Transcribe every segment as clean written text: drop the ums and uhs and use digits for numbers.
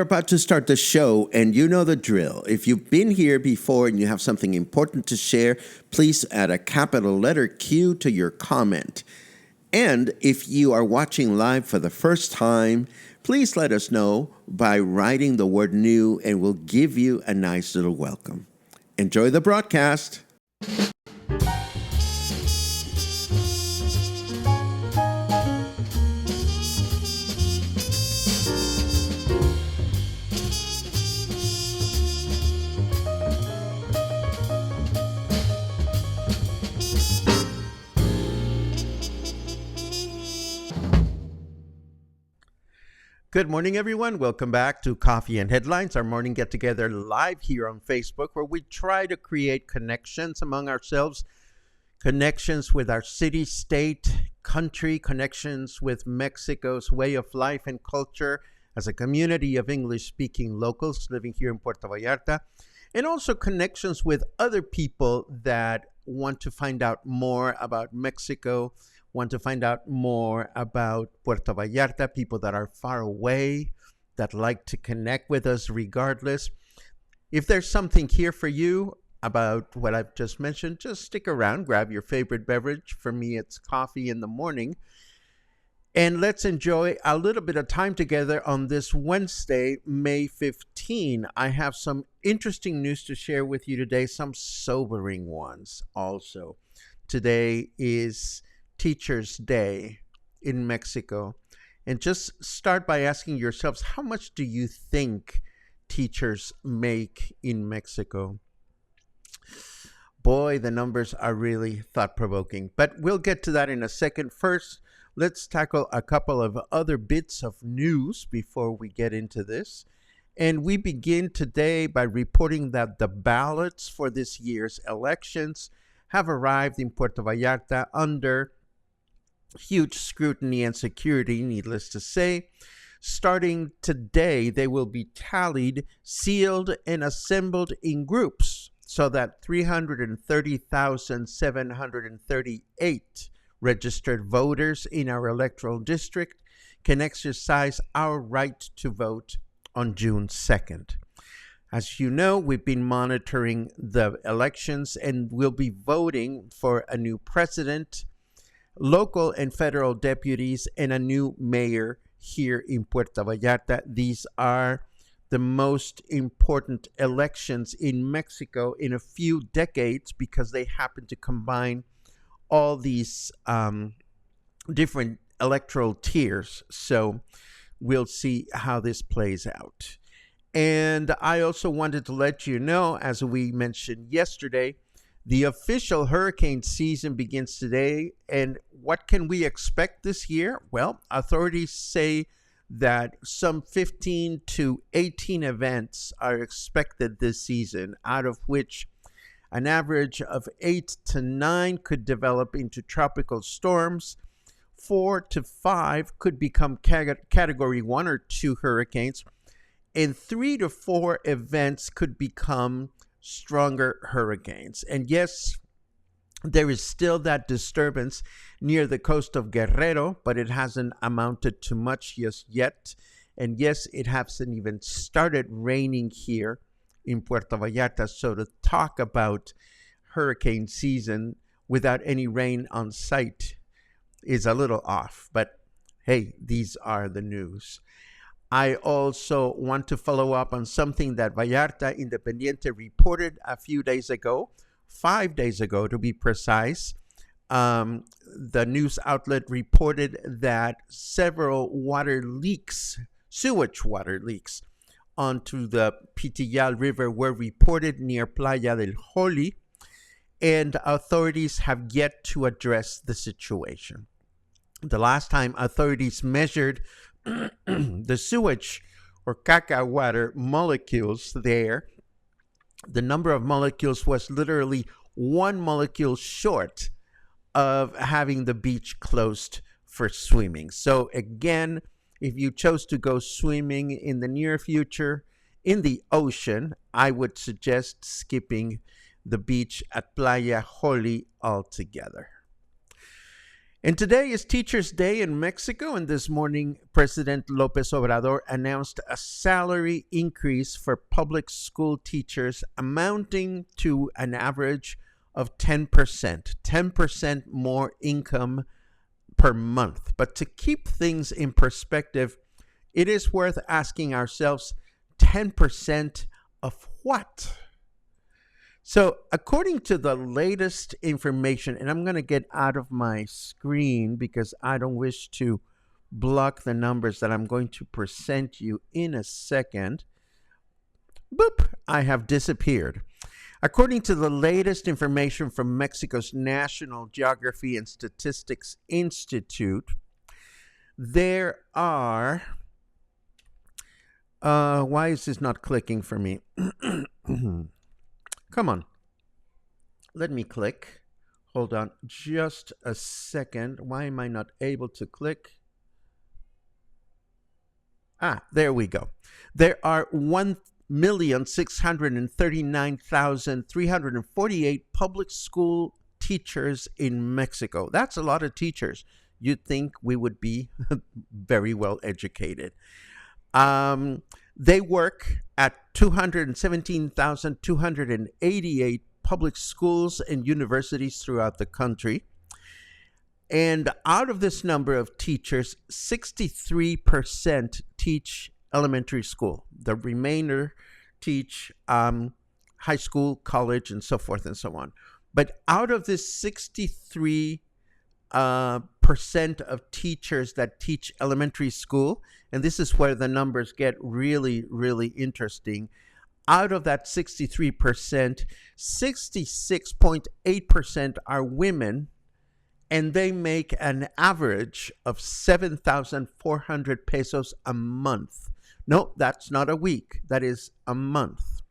we're about to start the show, and you know the drill. If you've been here before and you have something important to share, please add a capital letter Q to your comment. And if you are watching live for the first time, please let us know by writing the word new, and we'll give you a nice little welcome. Enjoy the broadcast. Good morning, everyone. Welcome back to Coffee and Headlines, our morning get-together live here on Facebook, where we try to create connections among ourselves, connections with our city, state, country, connections with Mexico's way of life and culture as a community of English-speaking locals living here in Puerto Vallarta, and also connections with other people that want to find out more about Mexico, want to find out more about Puerto Vallarta, people that are far away, that like to connect with us regardless. If there's something here for you about what I've just mentioned, just stick around, grab your favorite beverage. For me, it's coffee in the morning. And let's enjoy a little bit of time together on this Wednesday, May 15. I have some interesting news to share with you today, some sobering ones also. Today is Teachers' Day in Mexico. And just start by asking yourselves, how much do you think teachers make in Mexico? Boy, the numbers are really thought-provoking. But we'll get to that in a second. First, let's tackle a couple of other bits of news before we get into this. And we begin today by reporting that the ballots for this year's elections have arrived in Puerto Vallarta under huge scrutiny and security, needless to say. Starting today, they will be tallied, sealed, and assembled in groups so that 330,738 registered voters in our electoral district can exercise our right to vote on June 2nd. As you know, we've been monitoring the elections and we'll be voting for a new president, local and federal deputies, and a new mayor here in Puerto Vallarta. These are the most important elections in Mexico in a few decades because they happen to combine all these different electoral tiers. So we'll see how this plays out. And I also wanted to let you know, as we mentioned yesterday, the official hurricane season begins today, and what can we expect this year? Well, authorities say that some 15 to 18 events are expected this season, out of which an average of 8 to 9 could develop into tropical storms, 4 to 5 could become Category 1 or 2 hurricanes, and 3 to 4 events could become stronger hurricanes. And yes, there is still that disturbance near the coast of Guerrero, but it hasn't amounted to much just yet. And yes, it hasn't even started raining here in Puerto Vallarta. So to talk about hurricane season without any rain on site is a little off. But hey, these are the news. I also want to follow up on something that Vallarta Independiente reported a few days ago, 5 days ago to be precise. The news outlet reported that several water leaks, sewage water leaks, onto the Pitillal River were reported near Playa Holi, and authorities have yet to address the situation. The last time authorities measured the sewage or caca water molecules there, the number of molecules was literally 1 molecule short of having the beach closed for swimming. So again, if you chose to go swimming in the near future in the ocean, I would suggest skipping the beach at Playa Holi altogether. And today is Teachers' Day in Mexico, and this morning, President Lopez Obrador announced a salary increase for public school teachers amounting to an average of 10% more income per month. But to keep things in perspective, it is worth asking ourselves, 10% of what? So, according to the latest information, and I'm going to get out of my screen because I don't wish to block the numbers that I'm going to present you in a second. Boop, I have disappeared. According to the latest information from Mexico's National Geography and Statistics Institute, there are... why is this not clicking for me? Come on. Let me click. Hold on just a second. Why am I not able to click? There we go. There are 1,639,348 public school teachers in Mexico. That's a lot of teachers. You'd think we would be very well educated. They work at 217,288 public schools and universities throughout the country. And out of this number of teachers, 63% teach elementary school. The remainder teach high school, college, and so forth and so on. But out of this 63% of teachers that teach elementary school, and this is where the numbers get really, really interesting. Out of that 63%, 66.8% are women, and they make an average of 7,400 pesos a month. No, that's not a week. That is a month.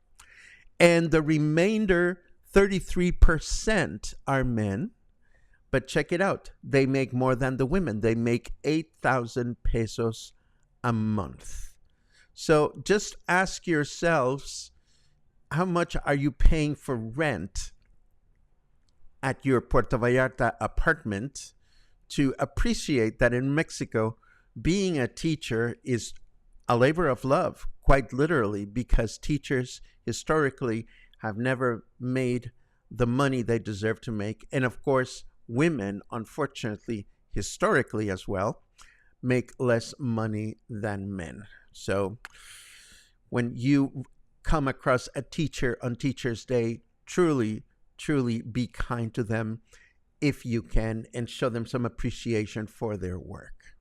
And the remainder, 33%, are men. But check it out. They make more than the women. They make 8,000 pesos a month. So just ask yourselves, how much are you paying for rent at your Puerto Vallarta apartment to appreciate that in Mexico, being a teacher is a labor of love, quite literally, because teachers historically have never made the money they deserve to make. And of course, women, unfortunately, historically as well, make less money than men. So when you come across a teacher on Teachers' Day, truly be kind to them if you can and show them some appreciation for their work.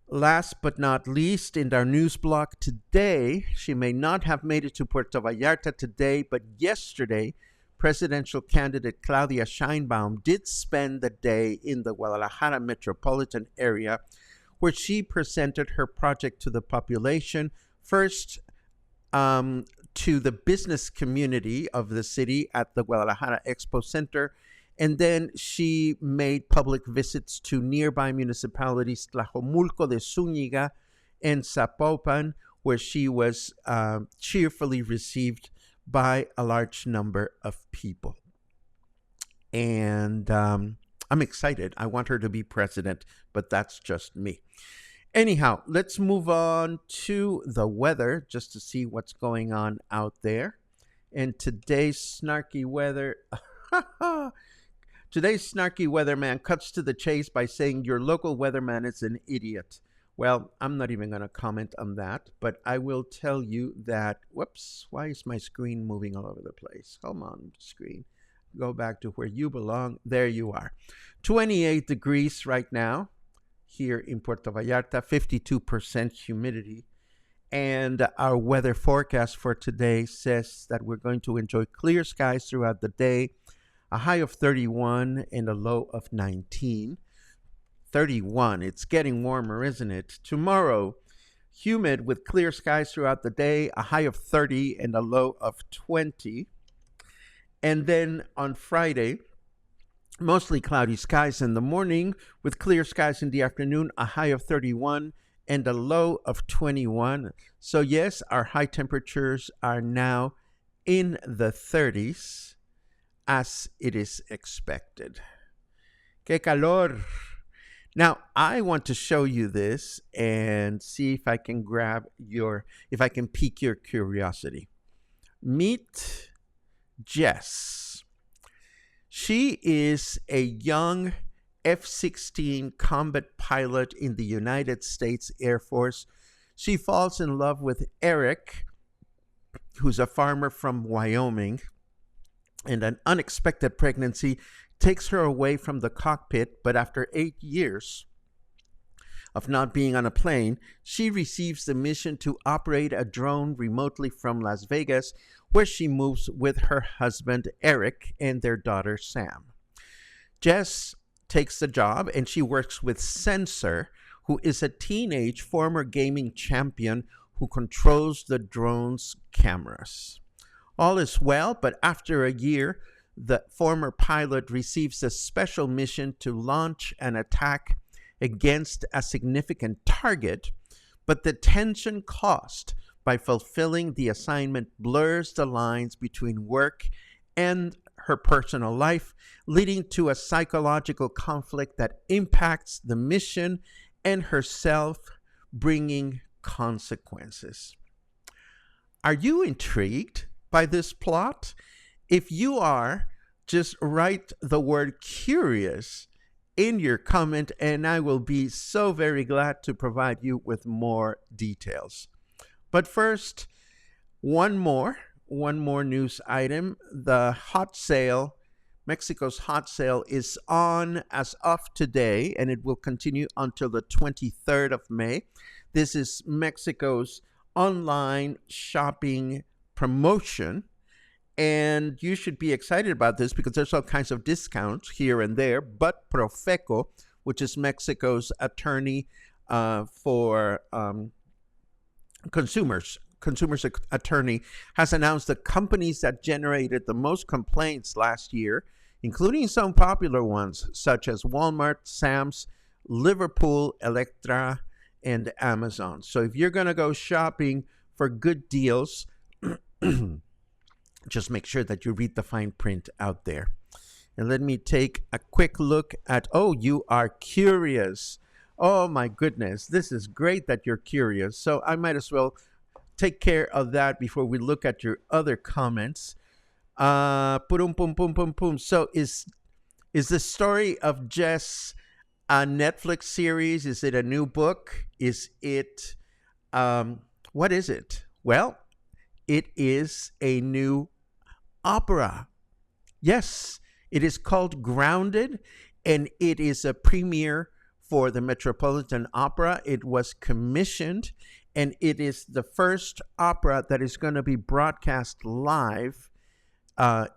Last but not least, in our news block today, she may not have made it to Puerto Vallarta today, but yesterday, presidential candidate Claudia Sheinbaum did spend the day in the Guadalajara metropolitan area, where she presented her project to the population, first to the business community of the city at the Guadalajara Expo Center, and then she made public visits to nearby municipalities Tlajomulco de Zúñiga and Zapopan, where she was cheerfully received by a large number of people. And I'm excited. I want her to be president, but that's just me. Anyhow, let's move on to the weather just to see what's going on out there. And today's snarky weatherman cuts to the chase by saying your local weatherman is an idiot. Well, I'm not even going to comment on that, but I will tell you that, whoops, why is my screen moving all over the place? Come on, screen. Go back to where you belong. There you are. 28 degrees right now here in Puerto Vallarta, 52% humidity. And our weather forecast for today says that we're going to enjoy clear skies throughout the day, a high of 31 and a low of 19. 31, it's getting warmer, isn't it? Tomorrow, humid with clear skies throughout the day, a high of 30 and a low of 20. And then on Friday, mostly cloudy skies in the morning with clear skies in the afternoon, a high of 31 and a low of 21. So yes, our high temperatures are now in the 30s as it is expected. Que calor. Now, I want to show you this and see if I can if I can pique your curiosity. Meet Jess. She is a young F-16 combat pilot in the United States Air Force. She falls in love with Eric, who's a farmer from Wyoming, and an unexpected pregnancy takes her away from the cockpit. But after 8 years of not being on a plane, she receives the mission to operate a drone remotely from Las Vegas, where she moves with her husband, Eric, and their daughter, Sam. Jess takes the job, and she works with Sensor, who is a teenage former gaming champion who controls the drone's cameras. All is well, but after a year, the former pilot receives a special mission to launch an attack against a significant target, but the tension caused by fulfilling the assignment blurs the lines between work and her personal life, leading to a psychological conflict that impacts the mission and herself, bringing consequences. Are you intrigued by this plot? If you are, just write the word curious in your comment, and I will be so very glad to provide you with more details. But first, one more news item. The hot sale, Mexico's hot sale, is on as of today, and it will continue until the 23rd of May. This is Mexico's online shopping promotion, and you should be excited about this because there's all kinds of discounts here and there. But Profeco, which is Mexico's attorney for consumers attorney, has announced the companies that generated the most complaints last year, including some popular ones such as Walmart, Sam's, Liverpool, Electra, and Amazon. So if you're going to go shopping for good deals, just make sure that you read the fine print out there. And let me take a quick look at, you are curious. Oh my goodness, this is great that you're curious. So I might as well take care of that before we look at your other comments. So is the story of Jess a Netflix series? Is it a new book? Is it, what is it? Well, it is a new opera. Yes, it is called Grounded, and it is a premiere for the Metropolitan Opera. It was commissioned, and it is the first opera that is going to be broadcast live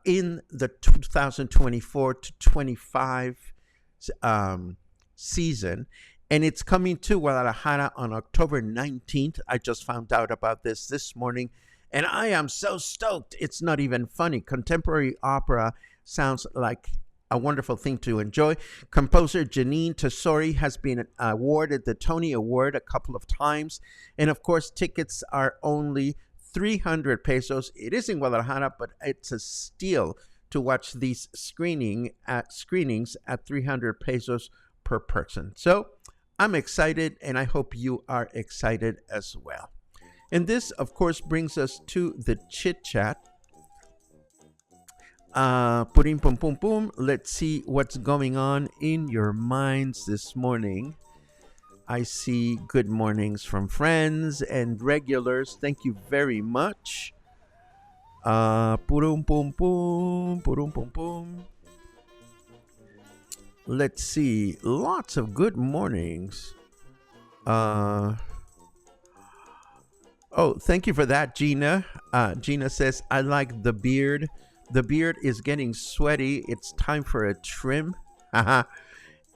in the 2024 to 25 season. And it's coming to Guadalajara on October 19th. I just found out about this morning, and I am so stoked. It's not even funny. Contemporary opera sounds like a wonderful thing to enjoy. Composer Janine Tesori has been awarded the Tony Award a couple of times. And of course, tickets are only 300 pesos. It is in Guadalajara, but it's a steal to watch these screenings at 300 pesos per person. So I'm excited, and I hope you are excited as well. And this, of course, brings us to the chit chat. Let's see what's going on in your minds this morning. I see good mornings from friends and regulars. Thank you very much. Let's see. Lots of good mornings. Thank you for that, Gina. Gina says, I like the beard. The beard is getting sweaty. It's time for a trim.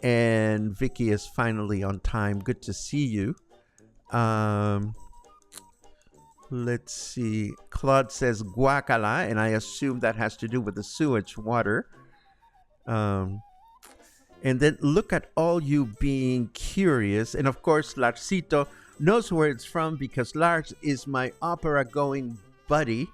And Vicky is finally on time. Good to see you. Let's see. Claude says guacala, and I assume that has to do with the sewage water. And then look at all you being curious. And of course, Larsito knows where it's from because Lars is my opera-going buddy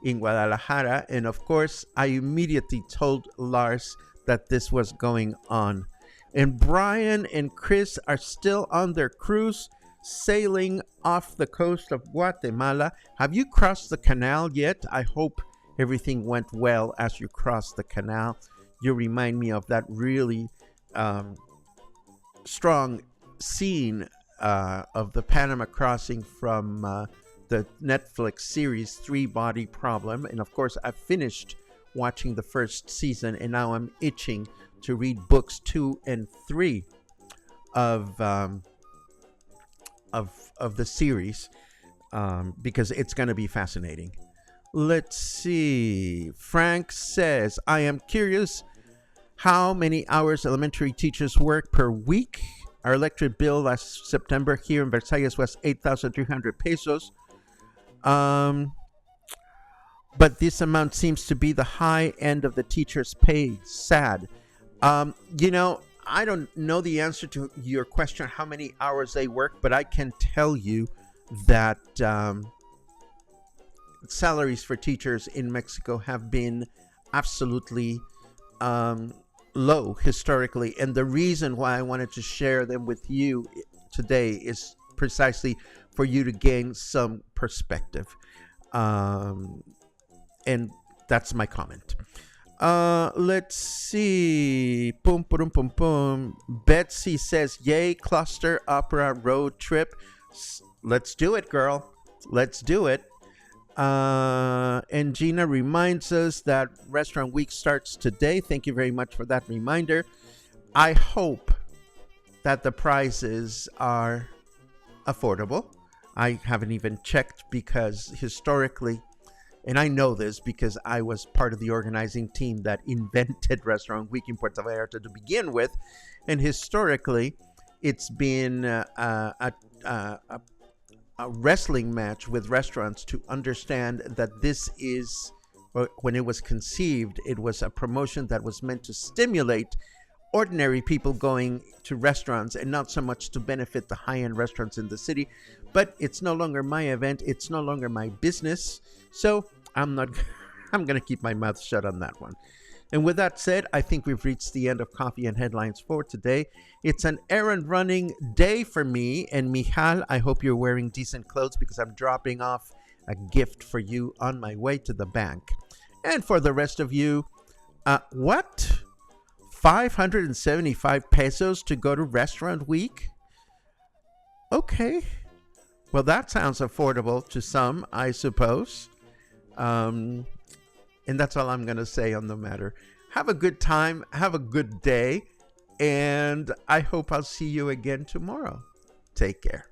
in Guadalajara. And of course, I immediately told Lars that this was going on. And Brian and Chris are still on their cruise sailing off the coast of Guatemala. Have you crossed the canal yet? I hope everything went well as you crossed the canal. You remind me of that really strong scene of the Panama crossing from the Netflix series Three Body Problem. And of course, I finished watching the first season, and now I'm itching to read books 2 and 3 of the series because it's going to be fascinating. Let's see. Frank says, I am curious how many hours elementary teachers work per week. Our electric bill last September here in Versailles was 8,300 pesos. But this amount seems to be the high end of the teacher's pay. Sad. I don't know the answer to your question, how many hours they work, but I can tell you that salaries for teachers in Mexico have been absolutely low historically. And the reason why I wanted to share them with you today is precisely for you to gain some perspective. And that's my comment. Let's see. Boom, boom, boom, boom. Betsy says, yay, cluster opera road trip. Let's do it, girl. Let's do it. And Gina reminds us that Restaurant Week starts today. Thank you very much for that reminder. I hope that the prices are affordable. I haven't even checked because historically, and I know this because I was part of the organizing team that invented Restaurant Week in Puerto Vallarta to begin with. And historically, it's been a wrestling match with restaurants to understand that this is, when it was conceived, it was a promotion that was meant to stimulate ordinary people going to restaurants and not so much to benefit the high-end restaurants in the city. But it's no longer my event. It's no longer my business. So I'm going to keep my mouth shut on that one. And with that said, I think we've reached the end of Coffee and Headlines for today. It's an errand running day for me. And Michal, I hope you're wearing decent clothes because I'm dropping off a gift for you on my way to the bank. And for the rest of you, what? 575 pesos to go to Restaurant Week? Okay. Well, that sounds affordable to some, I suppose. And that's all I'm going to say on the matter. Have a good time. Have a good day. And I hope I'll see you again tomorrow. Take care.